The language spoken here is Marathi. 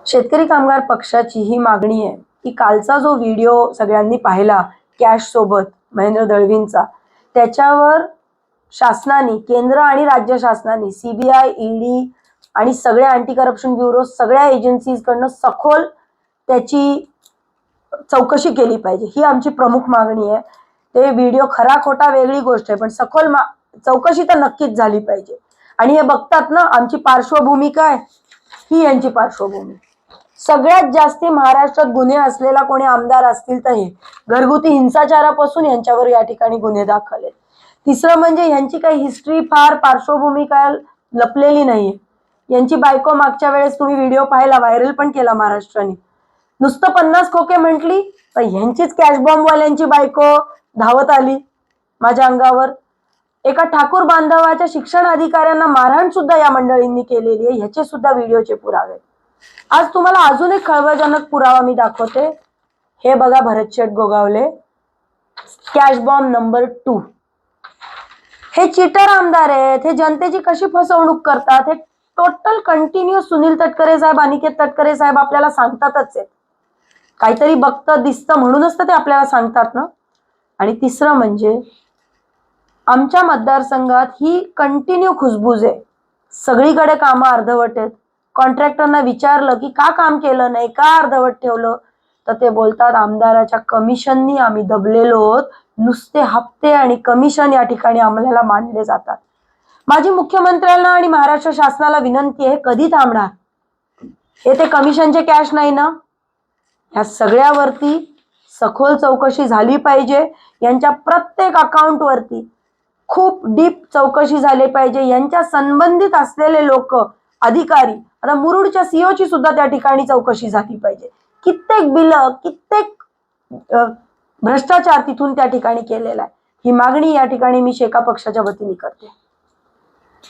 शेतकरी कामगार पक्षाची ही मागणी आहे की कालचा जो व्हिडिओ सगळ्यांनी पाहिला कॅश सोबत महेंद्र दळवींचा, त्याच्यावर शासनाने, केंद्र आणि राज्य शासनाने, सीबीआय, ईडी आणि सगळ्या अँटी करप्शन ब्युरो, सगळ्या एजन्सीजकडनं सखोल त्याची चौकशी केली पाहिजे, ही आमची प्रमुख मागणी आहे. ते व्हिडिओ खरा खोटा वेगळी गोष्ट आहे, पण सखोल चौकशी तर नक्कीच झाली पाहिजे. आणि हे बघतात ना, आमची पार्श्वभूमी काय, ही यांची पार्श्वभूमी. सगळ्यात जास्ती महाराष्ट्रात गुन्हे असलेला कोणी आमदार असतील तर हे घरगुती हिंसाचारापासून यांच्यावर या ठिकाणी गुन्हे दाखल आहेत. तिसरं म्हणजे यांची काही हिस्ट्री, फार पार्श्वभूमी काय लपलेली नाहीये. यांची बायको मागच्या वेळेस तुम्ही व्हिडिओ पाहिला, व्हायरल पण केला महाराष्ट्राने, नुसतं 50 खोके म्हटली तर ह्यांचीच कॅश बॉम्बवाल्यांची बायको धावत आली माझ्या अंगावर. एका ठाकूर बांधवाच्या शिक्षण अधिकाऱ्यांना मारहाण सुद्धा या मंडळींनी केलेली आहे, ह्याचे सुद्धा व्हिडिओचे पुरावे. आज तुम्हाला अजून एक खळबळजनक पुरावा मी दाखवते. हे बघा, भरतशेठ गोगावले, कॅश बॉम्ब नंबर 2. हे चीटर आमदार आहेत. हे जनतेची कशी फसवणूक करतात हे टोटल कंटिन्यू सुनील तटकरे साहेब, अनिकेत तटकरे साहेब आपल्याला सांगतातच आहेत. काहीतरी बघतं दिसतं म्हणूनच तर ते आपल्याला सांगतात ना. आणि तिसरं म्हणजे आमच्या मतदारसंघात ही कंटिन्यू खुसबुज आहे. सगळीकडे कामं अर्धवट आहेत. कॉन्ट्रॅक्टरना विचारलं की का काम केलं नाही, का अर्धवट ठेवलं, तर ते बोलतात आमदाराच्या कमिशननी आम्ही दबलेलो आहोत. नुसते हप्ते आणि कमिशन या ठिकाणी आम्हाला मानले जातात. माझी मुख्यमंत्र्यांना आणि महाराष्ट्र शासनाला विनंती आहे, कधी थांबणार? हे ते कमिशनचे कॅश नाही ना, ह्या सगळ्यावरती सखोल चौकशी झाली पाहिजे. यांच्या प्रत्येक अकाउंटवरती खूप डीप चौकशी झाली पाहिजे. यांच्या संबंधित असलेले लोक, अधिकारी, आता मुरुडच्या सीओची सुद्धा त्या ठिकाणी चौकशी झाली पाहिजे. कित्येक बिलं, कित्येक भ्रष्टाचार तिथून त्या ठिकाणी केलेला आहे. ही मागणी या ठिकाणी मी शेका पक्षाच्या वतीने करते.